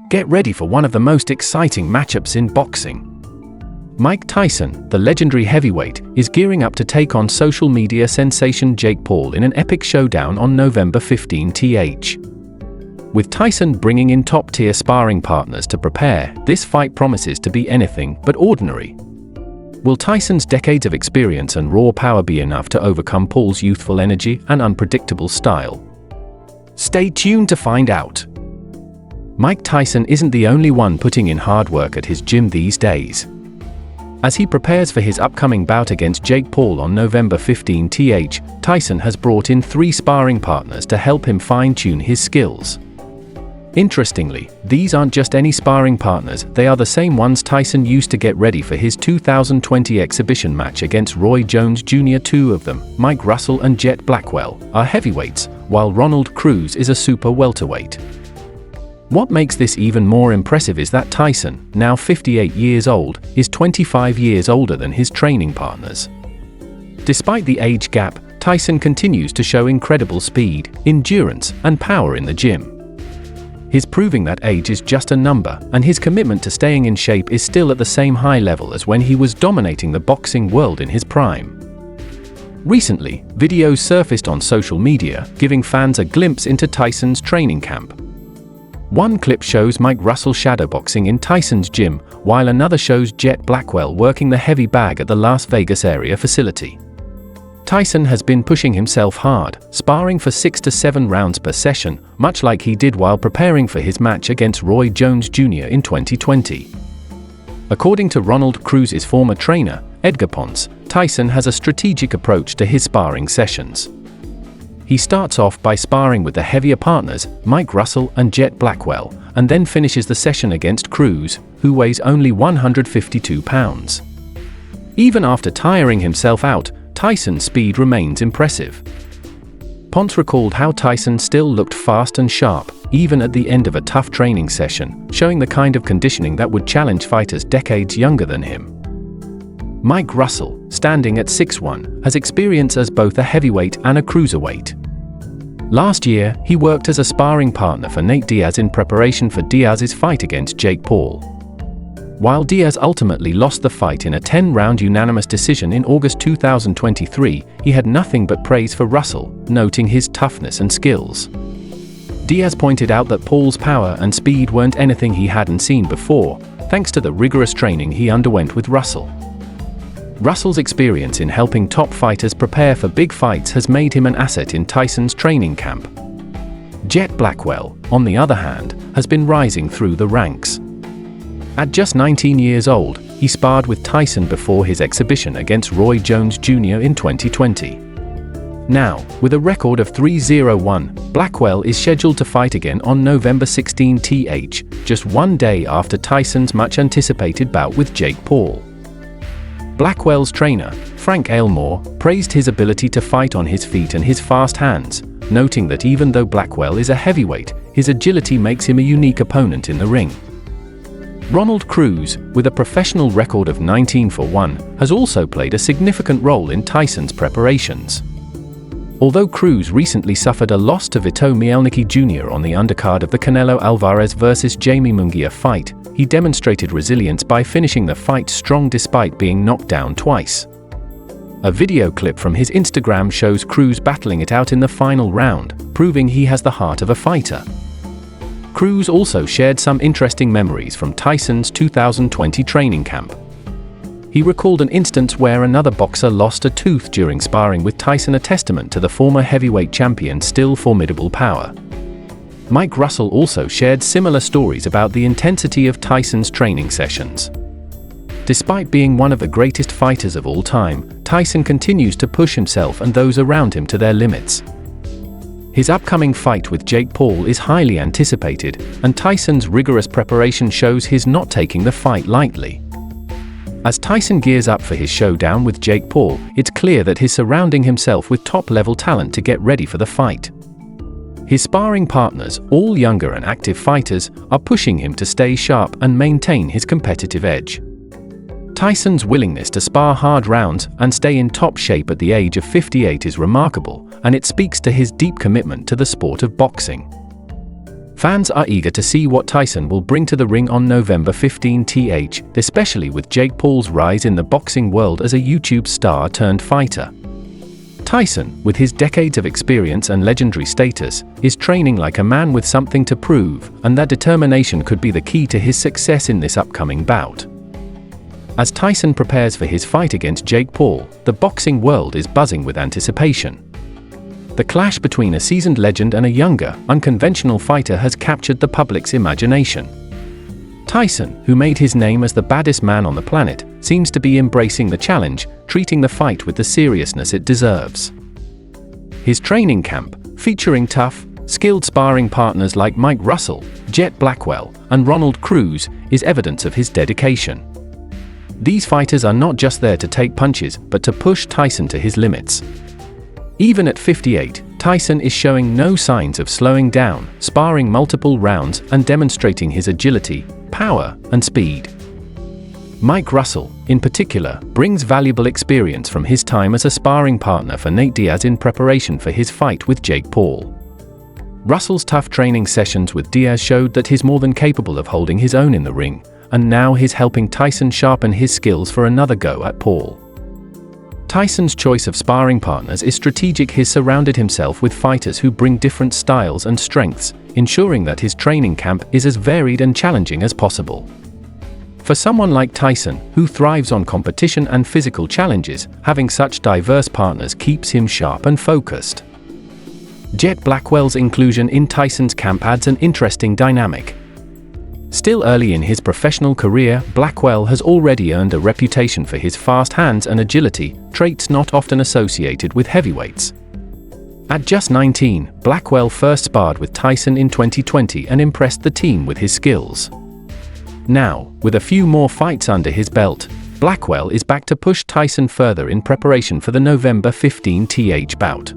Get ready for one of the most exciting matchups in boxing. Mike Tyson, the legendary heavyweight, is gearing up to take on social media sensation Jake Paul in an epic showdown on November 15th. With Tyson bringing in top-tier sparring partners to prepare, this fight promises to be anything but ordinary. Will Tyson's decades of experience and raw power be enough to overcome Paul's youthful energy and unpredictable style? Stay tuned to find out. Mike Tyson isn't the only one putting in hard work at his gym these days. As he prepares for his upcoming bout against Jake Paul on November 15th, Tyson has brought in 3 sparring partners to help him fine-tune his skills. Interestingly, these aren't just any sparring partners, they are the same ones Tyson used to get ready for his 2020 exhibition match against Roy Jones Jr. 2 of them, Mike Russell and Jet Blackwell, are heavyweights, while Ronald Cruz is a super welterweight. What makes this even more impressive is that Tyson, now 58 years old, is 25 years older than his training partners. Despite the age gap, Tyson continues to show incredible speed, endurance, and power in the gym. He's proving that age is just a number, and his commitment to staying in shape is still at the same high level as when he was dominating the boxing world in his prime. Recently, videos surfaced on social media, giving fans a glimpse into Tyson's training camp. One clip shows Mike Russell shadowboxing in Tyson's gym, while another shows Jet Blackwell working the heavy bag at the Las Vegas area facility. Tyson has been pushing himself hard, sparring for 6 to 7 rounds per session, much like he did while preparing for his match against Roy Jones Jr. in 2020. According to Ronald Cruz's former trainer, Edgar Ponce, Tyson has a strategic approach to his sparring sessions. He starts off by sparring with the heavier partners, Mike Russell and Jet Blackwell, and then finishes the session against Cruz, who weighs only 152 pounds. Even after tiring himself out, Tyson's speed remains impressive. Ponce recalled how Tyson still looked fast and sharp, even at the end of a tough training session, showing the kind of conditioning that would challenge fighters decades younger than him. Mike Russell, standing at 6'1", has experience as both a heavyweight and a cruiserweight. Last year, he worked as a sparring partner for Nate Diaz in preparation for Diaz's fight against Jake Paul. While Diaz ultimately lost the fight in a 10-round unanimous decision in August 2023, he had nothing but praise for Russell, noting his toughness and skills. Diaz pointed out that Paul's power and speed weren't anything he hadn't seen before, thanks to the rigorous training he underwent with Russell. Russell's experience in helping top fighters prepare for big fights has made him an asset in Tyson's training camp. Jet Blackwell, on the other hand, has been rising through the ranks. At just 19 years old, he sparred with Tyson before his exhibition against Roy Jones Jr. in 2020. Now, with a record of 3-0-1, Blackwell is scheduled to fight again on November 16th, just one day after Tyson's much-anticipated bout with Jake Paul. Blackwell's trainer, Frank Aylmore, praised his ability to fight on his feet and his fast hands, noting that even though Blackwell is a heavyweight, his agility makes him a unique opponent in the ring. Ronald Cruz, with a professional record of 19-1, has also played a significant role in Tyson's preparations. Although Cruz recently suffered a loss to Vito Mielnicki Jr. on the undercard of the Canelo Alvarez vs. Jamie Munguia fight, he demonstrated resilience by finishing the fight strong despite being knocked down twice. A video clip from his Instagram shows Cruz battling it out in the final round, proving he has the heart of a fighter. Cruz also shared some interesting memories from Tyson's 2020 training camp. He recalled an instance where another boxer lost a tooth during sparring with Tyson, a testament to the former heavyweight champion's still formidable power. Mike Russell also shared similar stories about the intensity of Tyson's training sessions. Despite being one of the greatest fighters of all time, Tyson continues to push himself and those around him to their limits. His upcoming fight with Jake Paul is highly anticipated, and Tyson's rigorous preparation shows he's not taking the fight lightly. As Tyson gears up for his showdown with Jake Paul, it's clear that he's surrounding himself with top-level talent to get ready for the fight. His sparring partners, all younger and active fighters, are pushing him to stay sharp and maintain his competitive edge. Tyson's willingness to spar hard rounds and stay in top shape at the age of 58 is remarkable, and it speaks to his deep commitment to the sport of boxing. Fans are eager to see what Tyson will bring to the ring on November 15, especially with Jake Paul's rise in the boxing world as a YouTube star turned fighter. Tyson, with his decades of experience and legendary status, is training like a man with something to prove, and that determination could be the key to his success in this upcoming bout. As Tyson prepares for his fight against Jake Paul, the boxing world is buzzing with anticipation. The clash between a seasoned legend and a younger, unconventional fighter has captured the public's imagination. Tyson, who made his name as the baddest man on the planet, seems to be embracing the challenge, treating the fight with the seriousness it deserves. His training camp, featuring tough, skilled sparring partners like Mike Russell, Jet Blackwell, and Ronald Cruz, is evidence of his dedication. These fighters are not just there to take punches, but to push Tyson to his limits. Even at 58, Tyson is showing no signs of slowing down, sparring multiple rounds and demonstrating his agility, power, and speed. Mike Russell, in particular, brings valuable experience from his time as a sparring partner for Nate Diaz in preparation for his fight with Jake Paul. Russell's tough training sessions with Diaz showed that he's more than capable of holding his own in the ring, and now he's helping Tyson sharpen his skills for another go at Paul. Tyson's choice of sparring partners is strategic. He's surrounded himself with fighters who bring different styles and strengths, ensuring that his training camp is as varied and challenging as possible. For someone like Tyson, who thrives on competition and physical challenges, having such diverse partners keeps him sharp and focused. Jet Blackwell's inclusion in Tyson's camp adds an interesting dynamic. Still early in his professional career, Blackwell has already earned a reputation for his fast hands and agility, traits not often associated with heavyweights. At just 19, Blackwell first sparred with Tyson in 2020 and impressed the team with his skills. Now, with a few more fights under his belt, Blackwell is back to push Tyson further in preparation for the November 15 bout.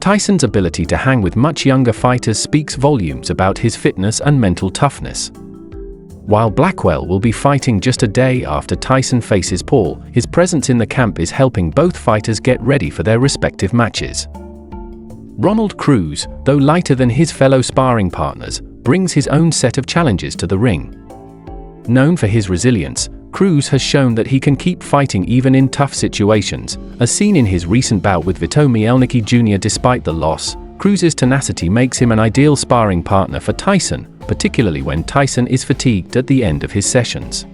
Tyson's ability to hang with much younger fighters speaks volumes about his fitness and mental toughness. While Blackwell will be fighting just a day after Tyson faces Paul, his presence in the camp is helping both fighters get ready for their respective matches. Ronald Cruz, though lighter than his fellow sparring partners, brings his own set of challenges to the ring. Known for his resilience, Cruz has shown that he can keep fighting even in tough situations, as seen in his recent bout with Vito Mielnicki Jr. Despite the loss, Cruz's tenacity makes him an ideal sparring partner for Tyson, particularly when Tyson is fatigued at the end of his sessions.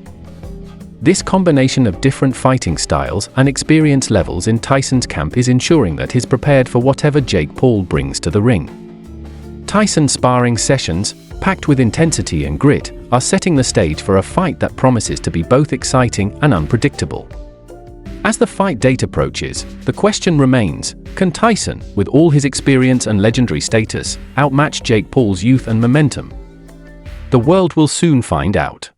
This combination of different fighting styles and experience levels in Tyson's camp is ensuring that he's prepared for whatever Jake Paul brings to the ring. Tyson's sparring sessions, packed with intensity and grit, are setting the stage for a fight that promises to be both exciting and unpredictable. As the fight date approaches, the question remains, can Tyson, with all his experience and legendary status, outmatch Jake Paul's youth and momentum? The world will soon find out.